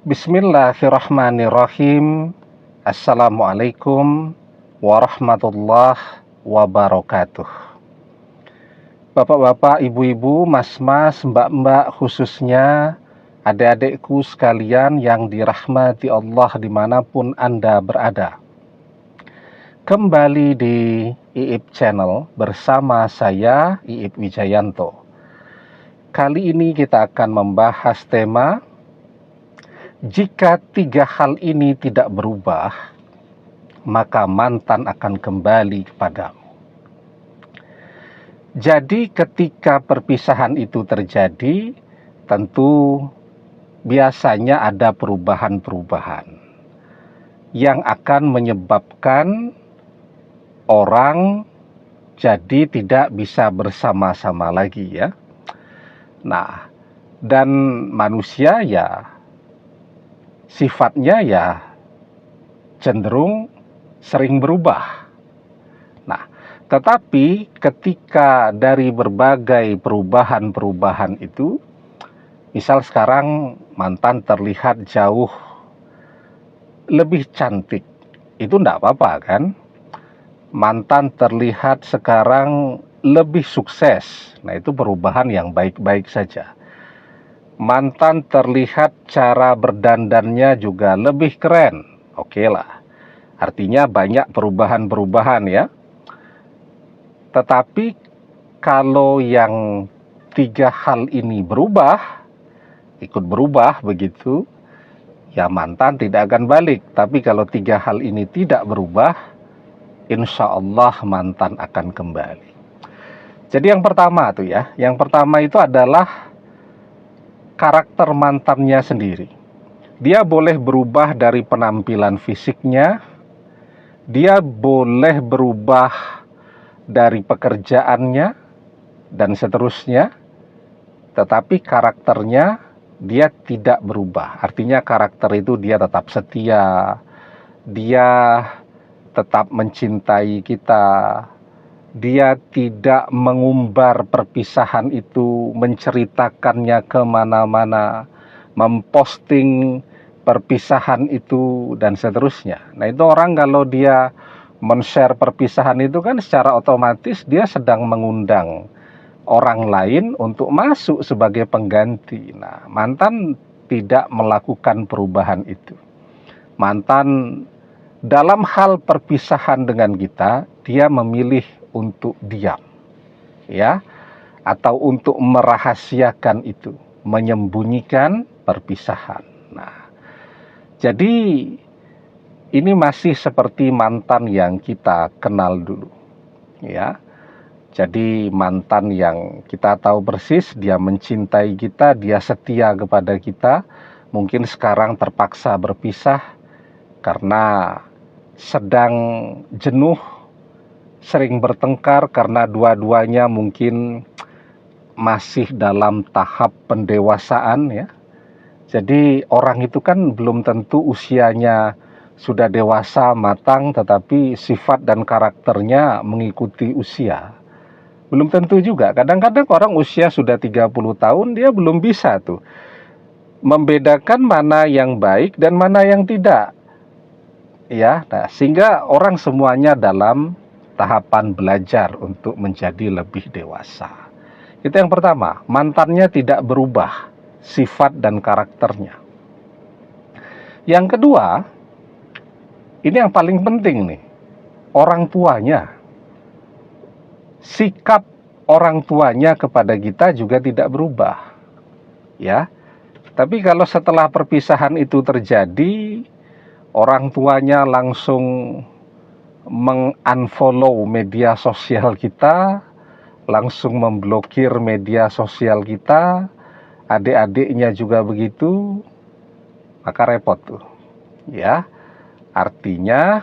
Bismillahirrahmanirrahim. Assalamualaikum warahmatullahi wabarakatuh. Bapak-bapak, ibu-ibu, mas-mas, mbak-mbak, khususnya adik-adikku sekalian yang dirahmati Allah dimanapun Anda berada. Kembali di IIP Channel bersama saya, IIP Wijayanto. Kali ini kita akan membahas tema jika tiga hal ini tidak berubah, maka mantan akan kembali kepadamu. Jadi ketika perpisahan itu terjadi, tentu biasanya ada perubahan-perubahan yang akan menyebabkan orang jadi tidak bisa bersama-sama lagi ya. Nah, dan manusia ya sifatnya ya cenderung sering berubah. Nah, tetapi ketika dari berbagai perubahan-perubahan itu, misal sekarang mantan terlihat jauh lebih cantik, itu enggak apa-apa kan? Mantan terlihat sekarang lebih sukses, nah itu perubahan yang baik-baik saja. Mantan terlihat cara berdandannya juga lebih keren. Oke lah. Artinya banyak perubahan-perubahan ya. Tetapi kalau yang tiga hal ini berubah, ikut berubah begitu, ya mantan tidak akan balik. Tapi kalau tiga hal ini tidak berubah, insya Allah mantan akan kembali. Jadi yang pertama tuh ya, yang pertama itu adalah karakter mantannya sendiri. Dia boleh berubah dari penampilan fisiknya, dia boleh berubah dari pekerjaannya, dan seterusnya, tetapi karakternya dia tidak berubah. Artinya karakter itu dia tetap setia, dia tetap mencintai kita, dia tidak mengumbar perpisahan itu, menceritakannya kemana-mana, memposting perpisahan itu, dan seterusnya. Nah itu orang kalau dia men-share perpisahan itu kan secara otomatis dia sedang mengundang orang lain untuk masuk sebagai pengganti. Nah, mantan tidak melakukan perubahan itu. Mantan dalam hal perpisahan dengan kita, dia memilih untuk diam, ya, atau untuk merahasiakan itu, menyembunyikan perpisahan. Nah, jadi ini masih seperti mantan yang kita kenal dulu, ya. Jadi mantan yang kita tahu persis, dia mencintai kita, dia setia kepada kita. Mungkin sekarang terpaksa berpisah karena sedang jenuh, sering bertengkar karena dua-duanya mungkin masih dalam tahap pendewasaan ya. Jadi orang itu kan belum tentu usianya sudah dewasa, matang, tetapi sifat dan karakternya mengikuti usia. Belum tentu juga. Kadang-kadang orang usia sudah 30 tahun, dia belum bisa tuh membedakan mana yang baik dan mana yang tidak. Ya, nah, sehingga orang semuanya dalam tahapan belajar untuk menjadi lebih dewasa. Itu yang pertama, mantannya tidak berubah sifat dan karakternya. Yang kedua, ini yang paling penting nih, orang tuanya. Sikap orang tuanya kepada kita juga tidak berubah. Ya. Tapi kalau setelah perpisahan itu terjadi, orang tuanya langsung meng-unfollow media sosial kita, langsung memblokir media sosial kita, adik-adiknya juga begitu, maka repot tuh. Ya, artinya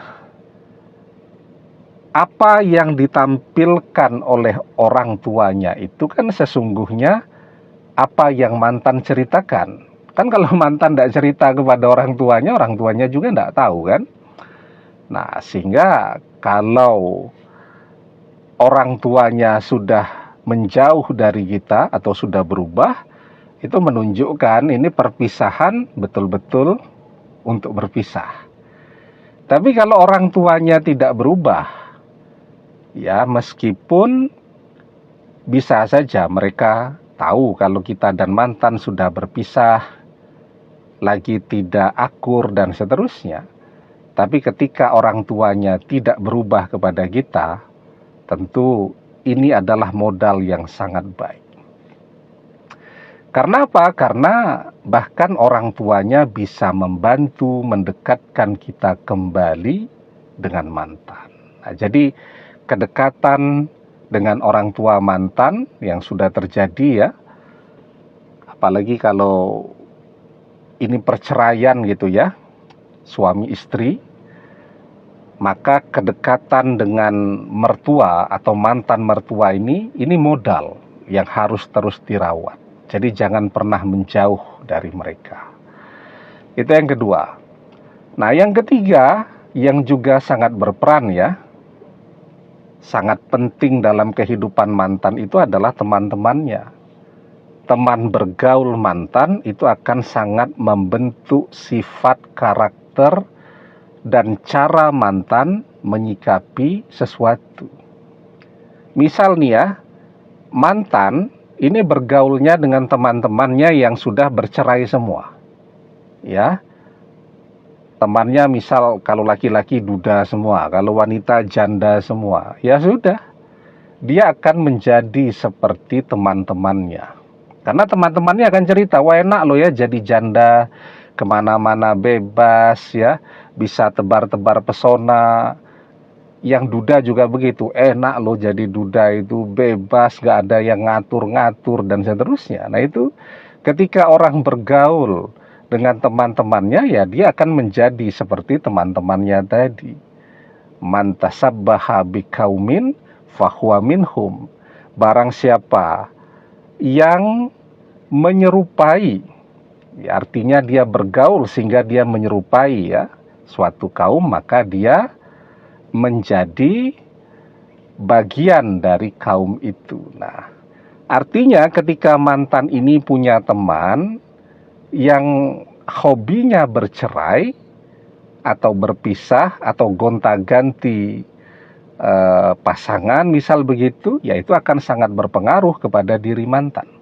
apa yang ditampilkan oleh orang tuanya itu kan sesungguhnya apa yang mantan ceritakan. Kan kalau mantan tidak cerita kepada orang tuanya juga tidak tahu kan. Nah, sehingga kalau orang tuanya sudah menjauh dari kita atau sudah berubah, itu menunjukkan ini perpisahan betul-betul untuk berpisah. Tapi kalau orang tuanya tidak berubah, ya meskipun bisa saja mereka tahu kalau kita dan mantan sudah berpisah, lagi tidak akur dan seterusnya. Tapi ketika orang tuanya tidak berubah kepada kita, tentu ini adalah modal yang sangat baik. Karena apa? Karena bahkan orang tuanya bisa membantu mendekatkan kita kembali dengan mantan. Nah, jadi kedekatan dengan orang tua mantan yang sudah terjadi ya, apalagi kalau ini perceraian gitu ya, suami istri, maka kedekatan dengan mertua atau mantan mertua ini modal yang harus terus dirawat. Jadi jangan pernah menjauh dari mereka. Itu yang kedua. Nah, yang ketiga yang juga sangat berperan ya, sangat penting dalam kehidupan mantan itu adalah teman-temannya. Teman bergaul mantan itu akan sangat membentuk sifat, karakter, dan cara mantan menyikapi sesuatu. Misal nih ya, mantan ini bergaulnya dengan teman-temannya yang sudah bercerai semua. Ya. Temannya misal kalau laki-laki duda semua, kalau wanita janda semua. Ya sudah. Dia akan menjadi seperti teman-temannya. Karena teman-temannya akan cerita, wah enak loh ya jadi janda, kemana-mana bebas ya, bisa tebar-tebar pesona. Yang duda juga begitu, enak loh jadi duda itu, bebas, gak ada yang ngatur-ngatur dan seterusnya. Nah itu ketika orang bergaul dengan teman-temannya, ya dia akan menjadi seperti teman-temannya tadi. Man tasabbaha biqaumin fahuwa minhum. Barang siapa yang menyerupai, ya artinya dia bergaul sehingga dia menyerupai ya suatu kaum, maka dia menjadi bagian dari kaum itu. Nah, artinya ketika mantan ini punya teman yang hobinya bercerai atau berpisah atau gonta-ganti pasangan misal begitu, ya itu akan sangat berpengaruh kepada diri mantan.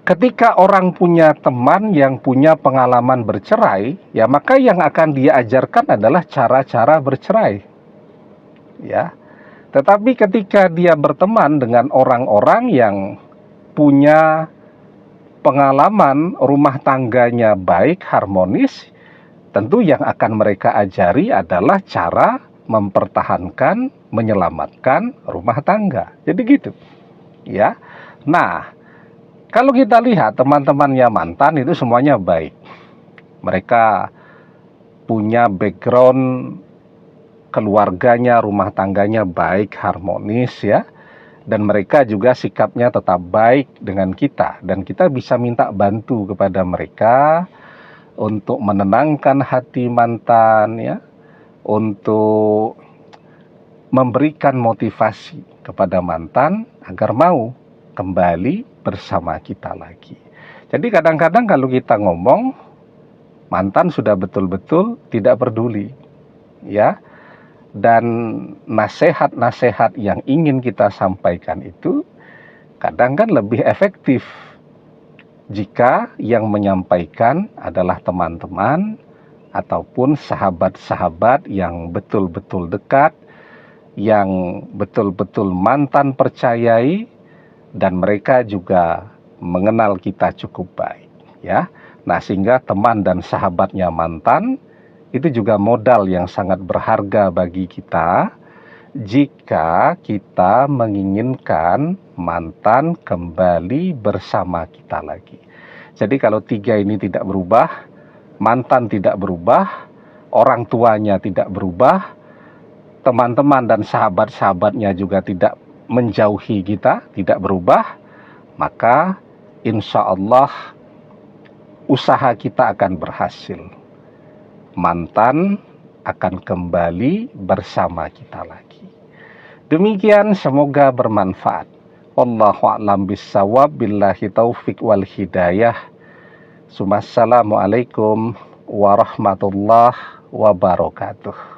Ketika orang punya teman yang punya pengalaman bercerai, ya maka yang akan dia ajarkan adalah cara-cara bercerai. Ya. Tetapi ketika dia berteman dengan orang-orang yang punya pengalaman rumah tangganya baik, harmonis, tentu yang akan mereka ajari adalah cara mempertahankan, menyelamatkan rumah tangga. Jadi gitu. Ya. Nah, kalau kita lihat teman-temannya mantan itu semuanya baik. Mereka punya background keluarganya, rumah tangganya baik, harmonis ya. Dan mereka juga sikapnya tetap baik dengan kita. Dan kita bisa minta bantu kepada mereka untuk menenangkan hati mantan ya. Untuk memberikan motivasi kepada mantan agar mau kembali bersama kita lagi. Jadi kadang-kadang kalau kita ngomong, mantan sudah betul-betul tidak peduli, ya. Dan nasihat-nasihat yang ingin kita sampaikan itu kadang kan lebih efektif jika yang menyampaikan adalah teman-teman ataupun sahabat-sahabat yang betul-betul dekat, yang betul-betul mantan percayai, dan mereka juga mengenal kita cukup baik ya. Nah, sehingga teman dan sahabatnya mantan itu juga modal yang sangat berharga bagi kita jika kita menginginkan mantan kembali bersama kita lagi. Jadi kalau tiga ini tidak berubah, mantan tidak berubah, orang tuanya tidak berubah, teman-teman dan sahabat-sahabatnya juga tidak menjauhi kita, tidak berubah, maka insya Allah usaha kita akan berhasil. Mantan akan kembali bersama kita lagi. Demikian, semoga bermanfaat. Wallahu a'lam bissawab, billahi taufik wal hidayah. Assalamualaikum warahmatullahi wabarakatuh.